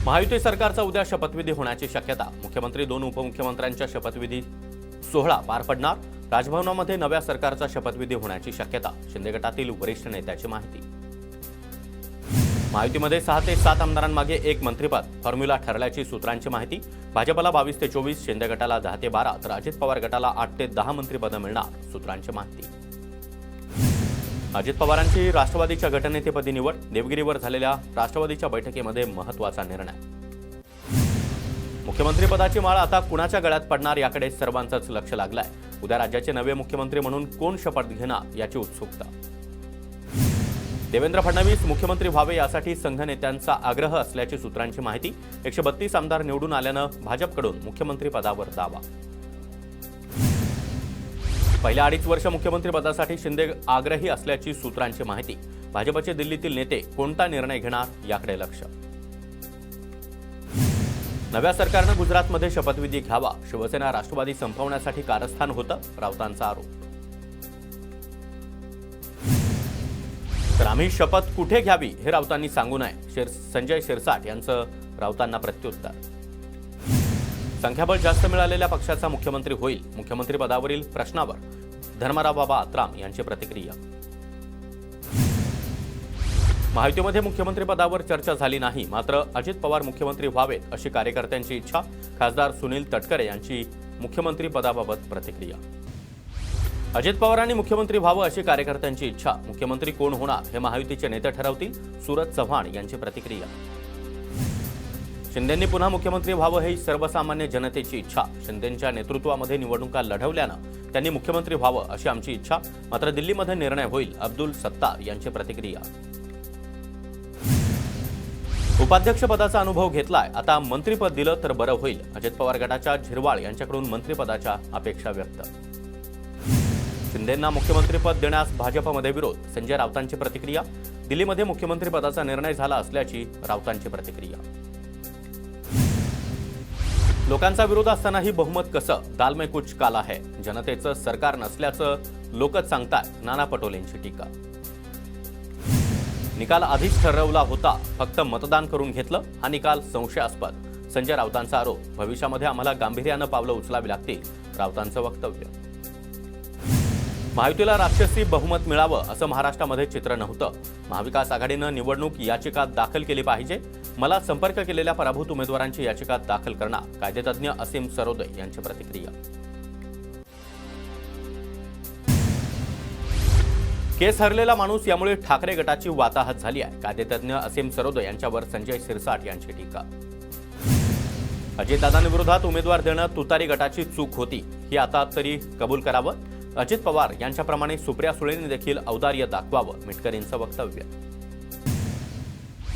महायुती सरकारचा उद्या शपथविधी होण्याची शक्यता। मुख्यमंत्री 2 उपमुख्यमंत्र्यांच्या शपथविधी सोहळा पार पडणार। राजभवनामध्ये नव्या सरकारचा शपथविधी होण्याची शक्यता। शिंदे गटातील वरिष्ठ नेत्याची माहिती। महायुतीमध्ये 6 ते 7 आमदारांमागे 1 मंत्रिपद फॉर्म्युला ठरल्याची सूत्रांची माहिती। भाजपला 22 ते 24, शिंदे गटाला 10 ते 12 तर अजित पवार गटाला 8 ते 10 मंत्रिपदं मिळणार, सूत्रांची माहिती। अजित पवारांची राष्ट्रवादीच्या गटनेतेपदी निवड। देवगिरीवर झालेल्या राष्ट्रवादीच्या बैठकीमध्ये महत्त्वाचा निर्णय। मुख्यमंत्रीपदाची माळ आता कुणाच्या गळ्यात पडणार याकडे सर्वांचंच लक्ष लागलंय। उद्या राज्याचे नवे मुख्यमंत्री म्हणून कोण शपथ घेणार याची उत्सुकता। देवेंद्र फडणवीस मुख्यमंत्री व्हावे यासाठी संघ नेत्यांचा आग्रह असल्याची सूत्रांची माहिती। 132 आमदार निवडून आल्यानं भाजपकडून मुख्यमंत्री पदावर दावा। पहिल्या 2.5 वर्ष मुख्यमंत्री पदासाठी शिंदे आग्रही असल्याची सूत्रांची माहिती। भाजपचे दिल्लीतील नेते कोणता निर्णय घेणार याकडे लक्ष। नव्या सरकारनं गुजरातमध्ये शपथविधी घ्यावा। शिवसेना राष्ट्रवादी संपवण्यासाठी कारस्थान होतं, राऊतांचा आरोप। तर आम्ही शपथ कुठे घ्यावी हे राऊतांनी सांगू नये, संजय शिरसाट यांचं राऊतांना प्रत्युत्तर। संख्याबळ जास्त मिळालेल्या पक्षाचा मुख्यमंत्री होईल। मुख्यमंत्री पदावरील प्रश्नावर धर्मराव बाबा आत्राम यांची प्रतिक्रिया। महायुतीमध्ये मुख्यमंत्री पदावर चर्चा झाली नाही, मात्र अजित पवार मुख्यमंत्री व्हावेत अशी कार्यकर्त्यांची इच्छा। खासदार सुनील तटकरे यांची मुख्यमंत्री पदाबाबत प्रतिक्रिया। अजित पवारांनी मुख्यमंत्री व्हावं अशी कार्यकर्त्यांची इच्छा। मुख्यमंत्री कोण होणार हे महायुतीचे नेते ठरवतील, सूरज चव्हाण यांची प्रतिक्रिया। शिंदेंनी पुन्हा मुख्यमंत्री व्हावं ही सर्वसामान्य जनतेची इच्छा। शिंदेंच्या नेतृत्वामध्ये निवडणुका लढवल्यानं त्यांनी मुख्यमंत्री व्हावं अशी आमची इच्छा, मात्र दिल्लीमध्ये निर्णय होईल, अब्दुल सत्तार यांची प्रतिक्रिया। उपाध्यक्षपदाचा अनुभव घेतलाय, आता मंत्रिपद दिलं तर बरं होईल। अजित पवार गटाच्या झिरवाळ यांच्याकडून मंत्रिपदाच्या अपेक्षा व्यक्त। शिंदेंना मुख्यमंत्रीपद देण्यास भाजपमध्ये विरोध, संजय राऊतांची प्रतिक्रिया। दिल्लीमध्ये मुख्यमंत्रीपदाचा निर्णय झाला असल्याची राऊतांची प्रतिक्रिया। लोकांचा विरोध असतानाही बहुमत कसं? दाल में कुछ काला है। जनतेचं सरकार नसल्याचं लोकच सांगतात, नाना पटोलेंची टीका। निकाल आधीच ठरवला होता, फक्त मतदान करून घेतलं, हा निकाल संशयास्पद, संजय राऊतांचा आरोप। भविष्यामध्ये आम्हाला गांभीर्यानं पावलं उचलावी लागतील, राऊतांचं वक्तव्य। महायुतीला राक्षसी बहुमत मिळावं असं महाराष्ट्रामध्ये चित्र नव्हतं। महाविकास आघाडीनं निवडणूक याचिका दाखल केली पाहिजे। मला संपर्क केलेल्या पराभूत उमेदवारांची याचिका दाखल करणार, कायदेतज्ञ असीम सरोदे यांची प्रतिक्रिया। केस हरलेला माणूस यामुळे ठाकरे गटाची वाताहत झाली आहे, कायदेतज्ञ असीम सरोदे यांच्यावर संजय शिरसाट यांची टीका। अजितदादांविरोधात उमेदवार देणं तुतारी गटाची चूक होती, ही आता तरी कबूल करावं। अजित पवार यांच्याप्रमाणे सुप्रिया सुळेंनी देखील औदार्य दाखवावं, मिटकरींचं वक्तव्य।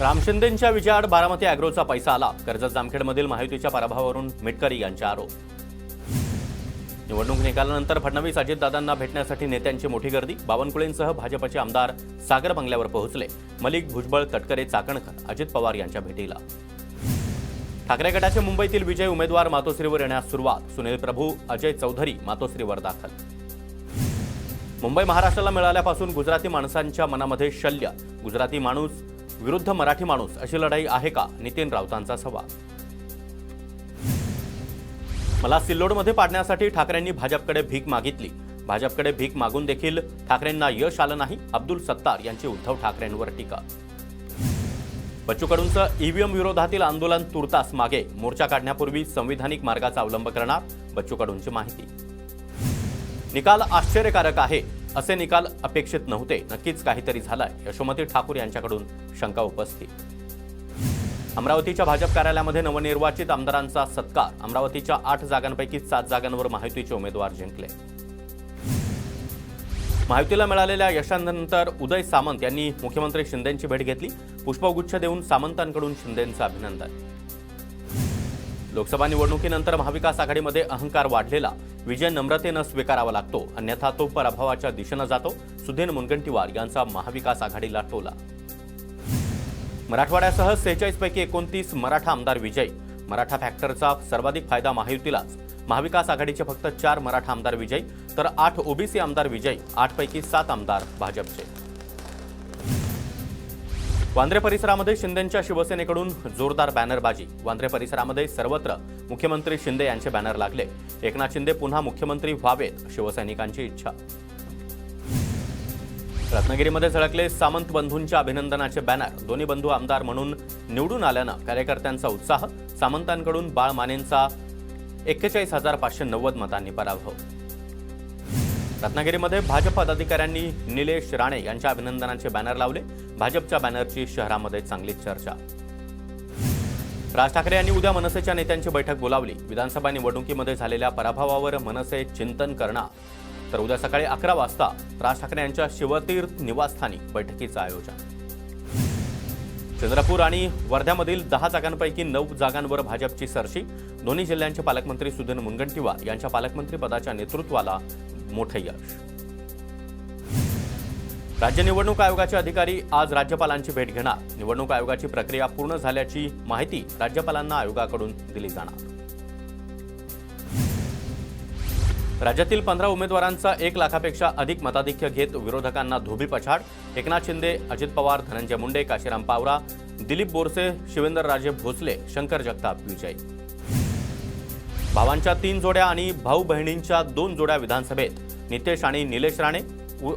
राम शिंदेंच्या विजयाआड बारामती अॅग्रोचा पैसा आला, कर्जत जामखेडमधील महायुतीच्या पराभवावरून मिटकरी यांचे आरोप। निवडणूक निकालानंतर फडणवीस अजितदादांना भेटण्यासाठी नेत्यांची मोठी गर्दी। बावनकुळेंसह भाजपचे आमदार सागर बंगल्यावर पोहोचले। मलिक, भुजबळ, तटकरे, चाकणकर अजित पवार यांच्या भेटीला। ठाकरे गटाचे मुंबईतील विजय उमेदवार मातोश्रीवर येण्यास सुरुवात। सुनील प्रभू, अजय चौधरी मातोश्रीवर दाखल। मुंबई महाराष्ट्राला मिळाल्यापासून गुजराती माणसांच्या मनामध्ये शल्य, गुजराती माणूस विरुद्ध मराठी माणूस अशी लढाई आहे का? नितीन राऊतांचा सवाल। मला सिल्लोडमध्ये पाडण्यासाठी ठाकरेंनी भाजपकडे भीक मागितली, भाजपकडे भीक मागून देखील ठाकरेंना यश आलं नाही, अब्दुल सत्तार यांची उद्धव ठाकरेंवर टीका। बच्चू कडूंचं ईव्हीएम विरोधातील आंदोलन तुर्तास मागे, मोर्चा काढण्यापूर्वी संविधानिक मार्गाचा अवलंब करणार, बच्चू कडूंची माहिती। निकाल आश्चर्यकारक आहे, असे निकाल अपेक्षित नव्हते, नक्कीच काहीतरी झालंय, यशोमती ठाकूर यांच्याकडून शंका उपस्थित। अमरावतीच्या भाजप कार्यालयामध्ये नवनिर्वाचित आमदारांचा सत्कार। अमरावतीच्या 8 जागांपैकी 7 जागांवर महायुतीचे उमेदवार जिंकले। महायुतीला मिळालेल्या यशानंतर उदय सामंत यांनी मुख्यमंत्री शिंदेंची भेट घेतली। पुष्पगुच्छ देऊन सामंतांकडून शिंदेंचं अभिनंदन। लोकसभा निवडणुकीनंतर महाविकास आघाडीमध्ये अहंकार वाढलेला, विजय नम्रतेनं स्वीकारावा लागतो, अन्यथा तो पराभवाच्या दिशेनं जातो, सुधीर मुनगंटीवार यांचा महाविकास आघाडीला टोला। मराठवाड्यासह 46 पैकी 29 मराठा आमदार विजयी। मराठा फॅक्टरचा सर्वाधिक फायदा महायुतीलाच। महाविकास आघाडीचे फक्त 4 मराठा आमदार विजयी, तर 8 ओबीसी आमदार विजयी, 8 पैकी 7 आमदार भाजपचे। वांद्रे परिसरामध्ये शिंदेंच्या शिवसेनेकडून जोरदार बॅनरबाजी. वांद्रे परिसरामध्ये सर्वत्र मुख्यमंत्री शिंदे यांचे बॅनर लागले. एकनाथ शिंदे पुन्हा मुख्यमंत्री व्हावेत, शिवसैनिकांची इच्छा. रत्नागिरीमध्ये झळकले सामंत बंधूंच्या अभिनंदनाचे बॅनर. दोन्ही बंधू आमदार म्हणून निवडून आल्यानं कार्यकर्त्यांचा उत्साह. सामंतांकडून बाळ मानेंचा 41,590 मतांनी पराभव. रत्नागिरीमध्ये भाजप पदाधिकाऱ्यांनी निलेश राणे यांच्या अभिनंदनाचे बॅनर लावले. भाजपच्या बॅनरची शहरामध्ये चांगलीच चर्चा. राज ठाकरे यांनी उद्या मनसेच्या नेत्यांची बैठक बोलावली. विधानसभा निवडणुकीमध्ये झालेल्या पराभवावर मनसे चिंतन करणार. तर उद्या सकाळी 11 वाजता राज ठाकरे यांच्या शिवतीर्थ निवासस्थानी बैठकीचं आयोजन. चंद्रपूर आणि वर्ध्यामधील 10 जागांपैकी 9 जागांवर भाजपची सरशी. दोन्ही जिल्ह्यांचे पालकमंत्री सुधीर मुनगंटीवार यांच्या पालकमंत्री पदाच्या नेतृत्वाला मोठे यश. राज्य निवडणूक आयोगाचे अधिकारी आज राज्यपालांची भेट घेणार. निवडणूक आयोगाची प्रक्रिया पूर्ण झाल्याची माहिती राज्यपालांना आयोगाकडून दिली जाणार. राज्यातील 15 उमेदवारांचा 1 लाखापेक्षा अधिक मताधिक्य घेत विरोधकांना धोबीपछाड. एकनाथ शिंदे, अजित पवार, धनंजय मुंडे, काशीराम पावरा, दिलीप बोरसे, शिवेंद्रराजे भोसले, शंकर जगताप विजयी. भावांच्या 3 जोड्या आणि भाऊ बहिणींच्या 2 जोड्या विधानसभेत. नितेश आणि निलेश राणे,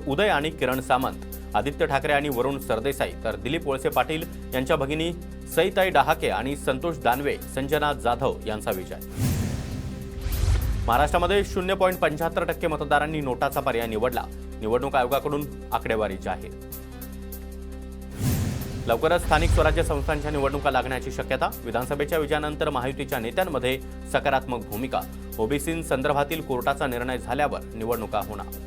उदय आणि किरण सामंत, आदित्य ठाकरे आणि वरुण सरदेसाई, तर दिलीप वळसे पाटील यांच्या भगिनी सईताई डहाके आणि संतोष दानवे, संजना जाधव यांचा विजय. महाराष्ट्रामध्ये 0.75% मतदारांनी नोटाचा पर्याय निवडला. निवडणूक आयोगाकडून आकडेवारी जाहीर. लवकरच स्थानिक स्वराज्य संस्थांच्या निवडणुका लागण्याची शक्यता. विधानसभेच्या विजयानंतर महायुतीच्या नेत्यांमध्ये सकारात्मक भूमिका. ओबीसींसंदर्भातील कोर्टाचा निर्णय झाल्यावर निवडणुका होणार.